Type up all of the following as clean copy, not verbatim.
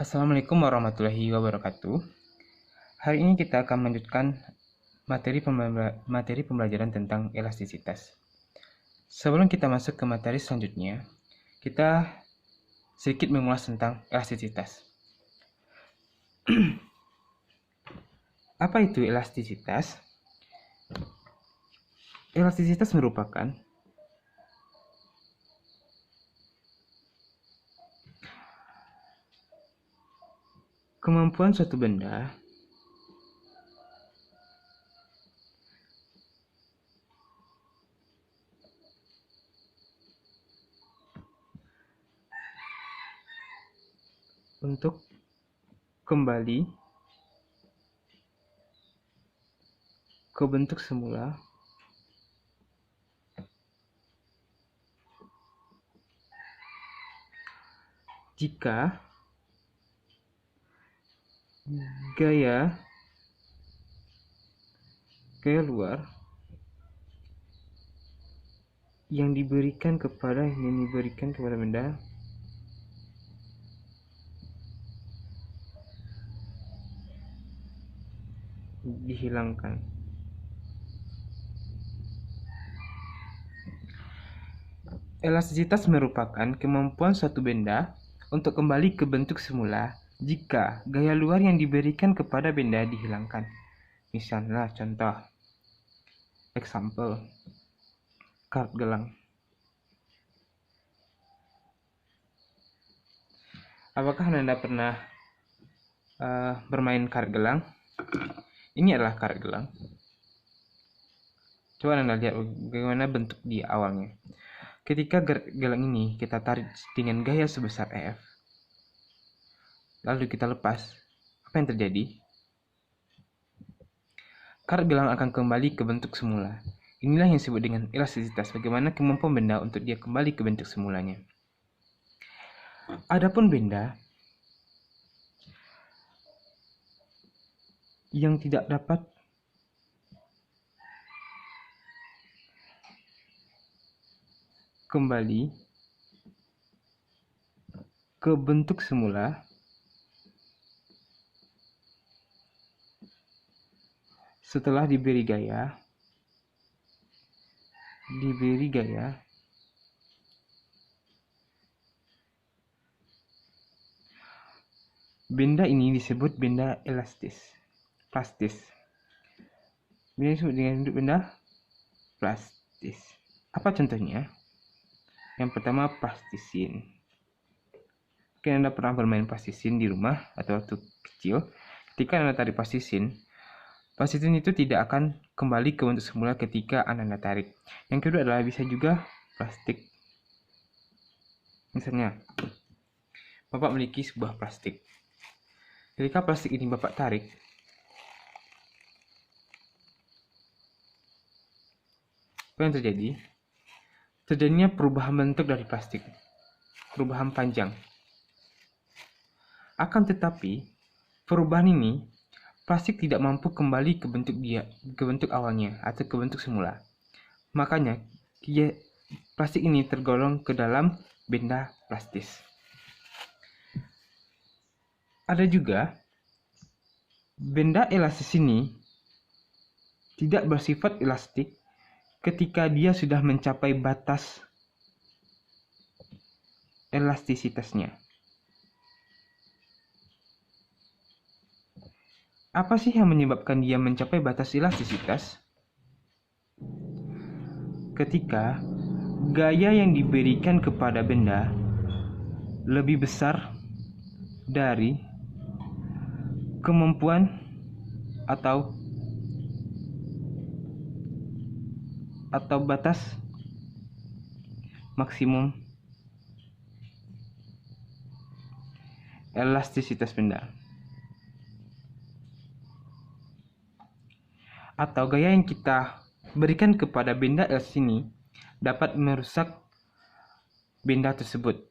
Assalamualaikum warahmatullahi wabarakatuh. Hari ini kita akan melanjutkan materi pembelajaran tentang elastisitas. Sebelum kita masuk ke materi selanjutnya, kita sedikit mengulas tentang elastisitas. Apa itu elastisitas? Elastisitas merupakan kemampuan suatu benda untuk kembali ke bentuk semula jika gaya luar yang diberikan kepada benda dihilangkan. Elastisitas merupakan kemampuan suatu benda untuk kembali ke bentuk semula jika gaya luar yang diberikan kepada benda dihilangkan. Misalnya contoh, example, kart gelang. Apakah Anda pernah bermain kart gelang? Ini adalah kart gelang. Coba Anda lihat bagaimana bentuk di awalnya. Ketika gelang ini kita tarik dengan gaya sebesar EF, lalu kita lepas, apa yang terjadi? Kart gelang akan kembali ke bentuk semula. Inilah yang disebut dengan elastisitas, bagaimana kemampuan benda untuk dia kembali ke bentuk semulanya. Adapun benda yang tidak dapat kembali ke bentuk semula setelah diberi gaya, benda ini disebut benda plastis. Benda disebut dengan benda plastis. Apa contohnya? Yang pertama, plastisin. Mungkin Anda pernah bermain plastisin di rumah atau waktu kecil. Ketika Anda tarik plastisin itu tidak akan kembali ke bentuk semula ketika Anda tarik. Yang kedua adalah bisa juga plastik. Misalnya, Bapak memiliki sebuah plastik. Ketika plastik ini Bapak tarik, apa yang terjadi? Terjadinya perubahan bentuk dari plastik, perubahan panjang. Akan tetapi, perubahan ini plastik tidak mampu kembali ke bentuk awalnya atau ke bentuk semula. Makanya, plastik ini tergolong ke dalam benda plastis. Ada juga benda elastis ini tidak bersifat elastik ketika dia sudah mencapai batas elastisitasnya. Apa sih yang menyebabkan dia mencapai batas elastisitas? Ketika gaya yang diberikan kepada benda lebih besar dari kemampuan atau batas maksimum elastisitas benda, atau gaya yang kita berikan kepada benda elastis ini dapat merusak benda tersebut.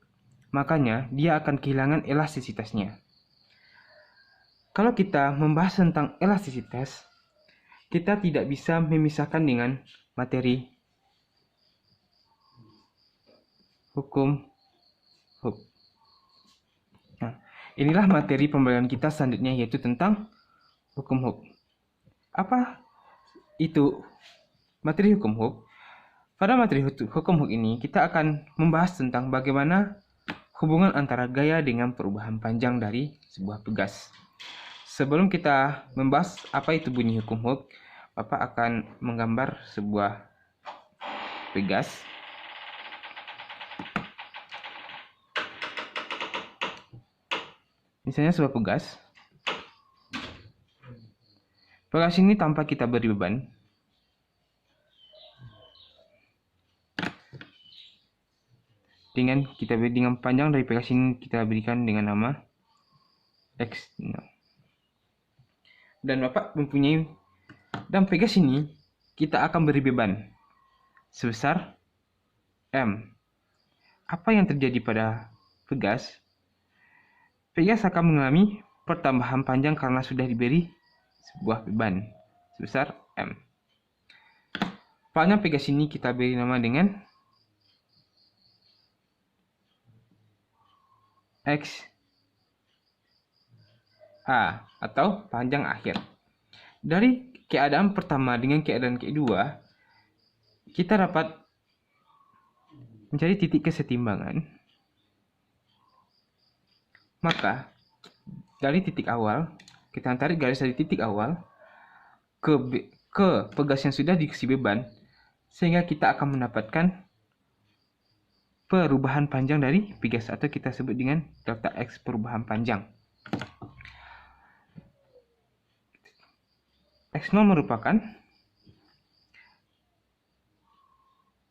Makanya dia akan kehilangan elastisitasnya. Kalau kita membahas tentang elastisitas, kita tidak bisa memisahkan dengan materi hukum Hooke. Nah, Inilah materi pembelajaran kita selanjutnya, yaitu tentang hukum Hooke. Apa itu materi hukum Hooke? Pada materi hukum Hooke ini, kita akan membahas tentang bagaimana hubungan antara gaya dengan perubahan panjang dari sebuah tugas. Sebelum kita membahas apa itu bunyi hukum Hooke, Bapak akan menggambar sebuah tugas. Misalnya sebuah tugas. Tugas ini tanpa kita beri beban. Dengan panjang dari tugas ini kita berikan dengan nama X. Dan Bapak mempunyai, dan tugas ini kita akan beri beban sebesar M. Apa yang terjadi pada tugas? Tugas akan mengalami pertambahan panjang karena sudah diberi sebuah beban sebesar M. Panjang tugas ini kita beri nama dengan X A atau panjang akhir. Dari keadaan pertama dengan keadaan kedua, kita dapat mencari titik kesetimbangan. Maka dari titik awal, kita tarik garis dari titik awal ke tugas yang sudah dikasih beban, sehingga kita akan mendapatkan perubahan panjang dari tugas, atau kita sebut dengan delta X perubahan panjang. X0 merupakan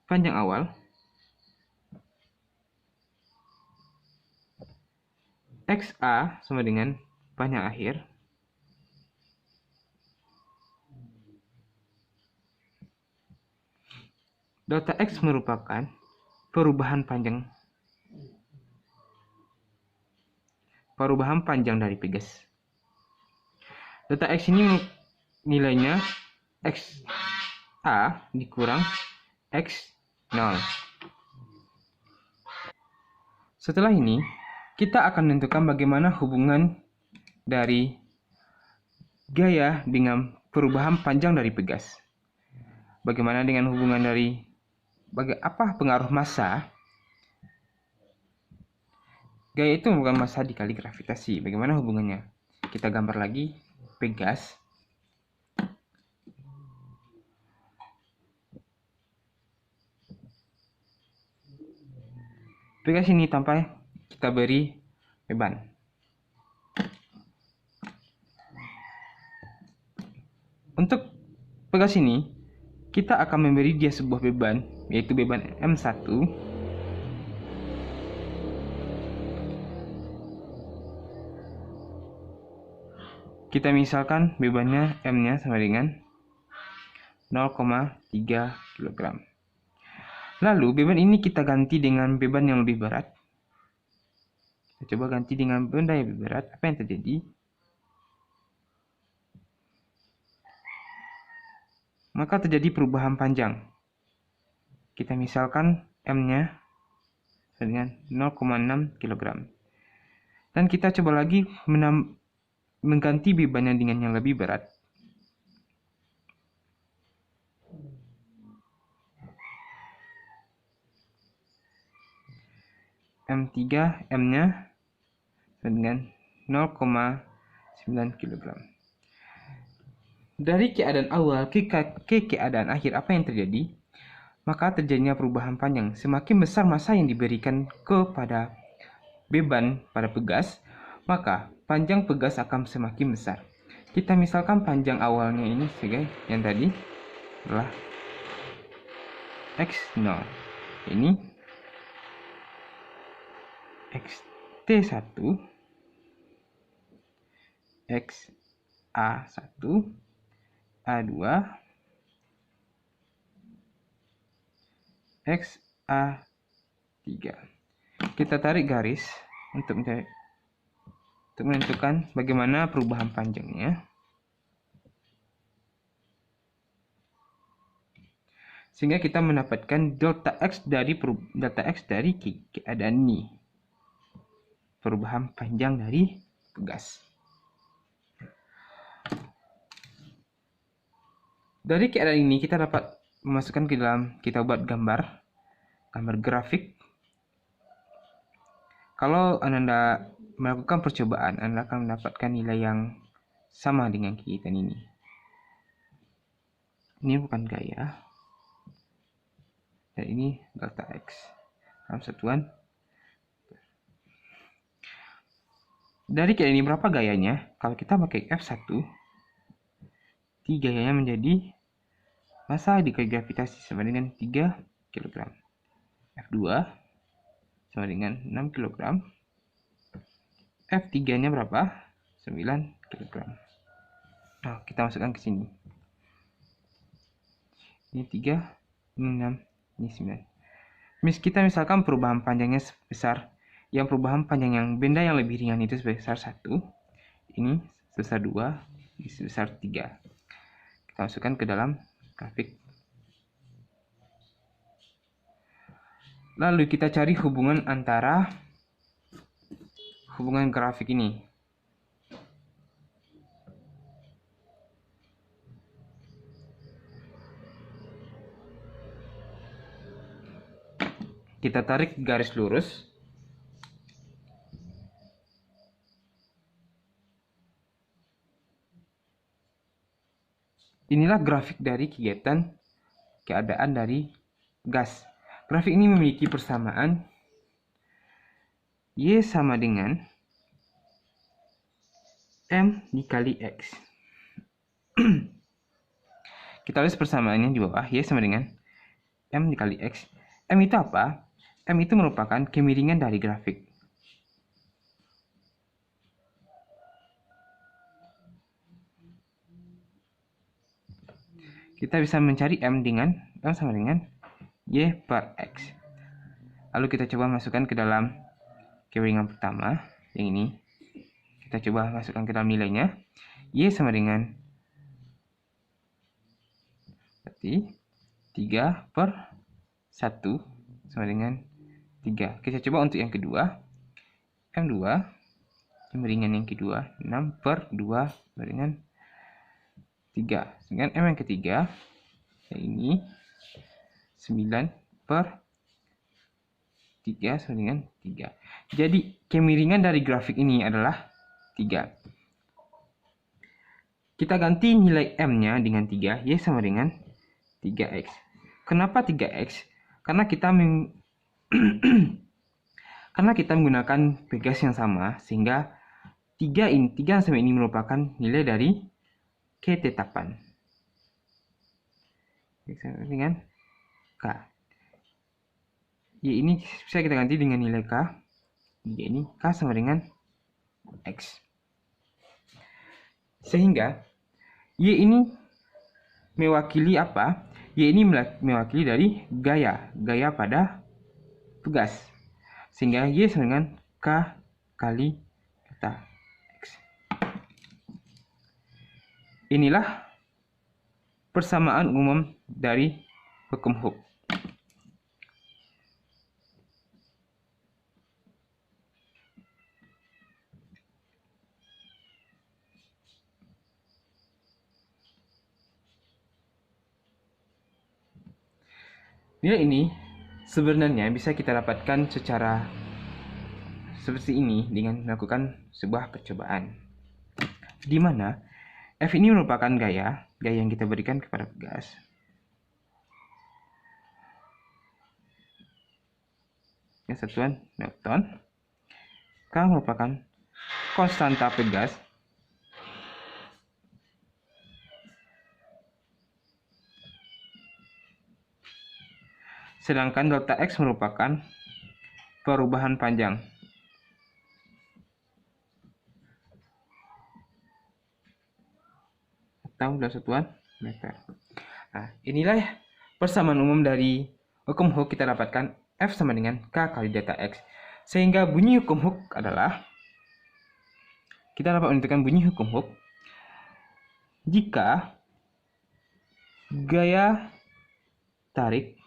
panjang awal, XA sama dengan panjang akhir, delta X merupakan perubahan panjang dari tugas. Delta X ini nilainya X A dikurang X0. Setelah ini, kita akan menentukan bagaimana hubungan dari gaya dengan perubahan panjang dari tugas. Bagaimana dengan hubungan dari apa pengaruh massa? Gaya itu merupakan massa dikali gravitasi. Bagaimana hubungannya? Kita gambar lagi tugas. Tugas ini tanpa kita beri beban. Untuk tugas ini, kita akan memberi dia sebuah beban, yaitu beban M1. Kita misalkan bebannya M-nya sama dengan 0,3 kg. Lalu beban ini kita ganti dengan beban yang lebih berat. Kita coba ganti dengan benda yang lebih berat. Apa yang terjadi? Maka terjadi perubahan panjang. Kita misalkan M-nya dengan 0,6 kg. Dan kita coba lagi mengganti bebannya dengan yang lebih berat. M3, M-nya dengan 0,9 kg. Dari keadaan awal ke keadaan akhir, apa yang terjadi? Maka terjadinya perubahan panjang. Semakin besar massa yang diberikan kepada beban pada tugas, maka panjang tugas akan semakin besar. Kita misalkan panjang awalnya ini sebagai yang tadi adalah X0. Ini XT1, XA1, A2, XA3. Kita tarik garis untuk menentukan bagaimana perubahan panjangnya, sehingga kita mendapatkan delta X dari keadaan ini, perubahan panjang dari tugas. Dari keadaan ini kita dapat memasukkan ke dalam, kita buat gambar grafik. Kalau Anda melakukan percobaan, Anda akan mendapatkan nilai yang sama dengan kegiatan ini. Ini bukan gaya, dan ini delta X dalam satuan. Dari keadaan ini berapa gayanya? Kalau kita pakai F1, T gayanya menjadi massa dikali gravitasi sama dengan 3 kg. F2 sama dengan 6 kg. F3-nya berapa? 9 kg. Nah, kita masukkan ke sini. Ini 3, ini 6, ini 9. Kita misalkan perubahan panjangnya sebesar, yang perubahan panjang yang benda yang lebih ringan itu sebesar 1, ini sebesar 2, ini sebesar 3. Kita masukkan ke dalam grafik. Lalu kita cari hubungan antara hubungan grafik ini. Kita tarik garis lurus. Inilah grafik dari keadaan dari gas. Grafik ini memiliki persamaan Y sama dengan M dikali X. Kita tulis persamaannya di bawah. Y sama dengan M dikali X. M itu apa? M itu merupakan kemiringan dari grafik. Kita bisa mencari M sama dengan Y per X. Lalu kita coba masukkan ke dalam kemiringan pertama, yang ini. Kita coba masukkan ke dalam nilainya. Y sama dengan berarti 3 per 1 sama dengan 3. Kita coba untuk yang kedua. M2 kemiringan yang kedua 6 per 2 sama dengan 3. Dengan M yang ketiga, yang ini 9 per 3 sama dengan 3. Jadi kemiringan dari grafik ini adalah 3. Kita ganti nilai M-nya dengan 3, Y sama dengan 3X. Kenapa 3X? Karena kita karena kita menggunakan pegas yang sama, sehingga 3 sampai ini merupakan nilai dari ketetapan. Dengan K. Y ini bisa kita ganti dengan nilai K. Y ini K sama dengan X. Sehingga Y ini mewakili apa? Y ini mewakili dari gaya pada tugas. Sehingga Y sama dengan K kali delta X. Inilah persamaan umum dari hukum Hooke. Nilai ini sebenarnya bisa kita dapatkan secara seperti ini dengan melakukan sebuah percobaan, di mana F ini merupakan gaya yang kita berikan kepada pegas. Yang satuan Newton. K merupakan konstanta pegas. Sedangkan delta X merupakan perubahan panjang. Atau dalam satuan meter. Nah, inilah persamaan umum dari hukum Hooke. Kita dapatkan F sama dengan K kali delta X. Sehingga bunyi hukum Hooke adalah, kita dapat menentukan bunyi hukum Hooke jika gaya tarik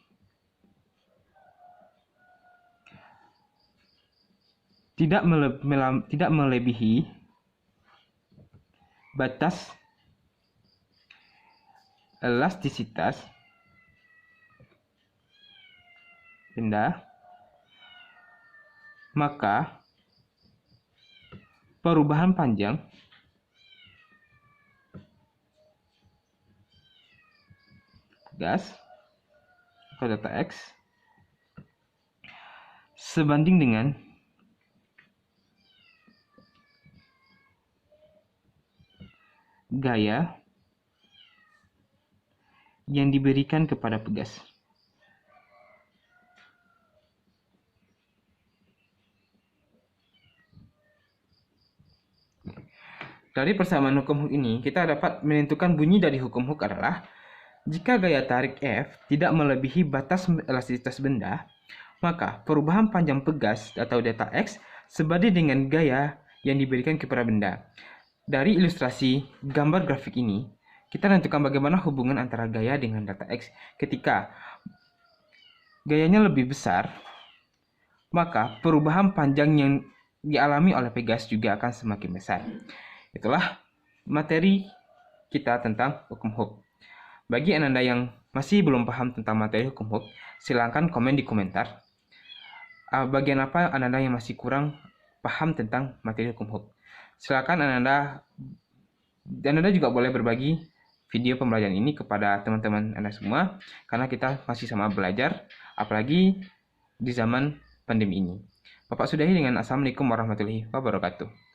tidak melebihi batas elastisitas benda, maka perubahan panjang gas atau data X sebanding dengan gaya yang diberikan kepada pegas. Dari persamaan hukum Hooke ini, kita dapat menentukan bunyi dari hukum Hooke adalah jika gaya tarik F tidak melebihi batas elastisitas benda, maka perubahan panjang pegas atau delta X sebanding dengan gaya yang diberikan kepada benda. Dari ilustrasi gambar grafik ini, kita tentukan bagaimana hubungan antara gaya dengan delta X. Ketika gayanya lebih besar, maka perubahan panjang yang dialami oleh pegas juga akan semakin besar. Itulah materi kita tentang hukum Hooke. Bagi Anda yang masih belum paham tentang materi hukum Hooke, silakan komen di komentar. Bagian apa Anda yang masih kurang paham tentang materi hukum Hooke. Silakan Anda juga boleh berbagi video pembelajaran ini kepada teman-teman Anda semua, karena kita masih sama belajar, apalagi di zaman pandemi ini. Bapak sudahi dengan Assalamualaikum warahmatullahi wabarakatuh.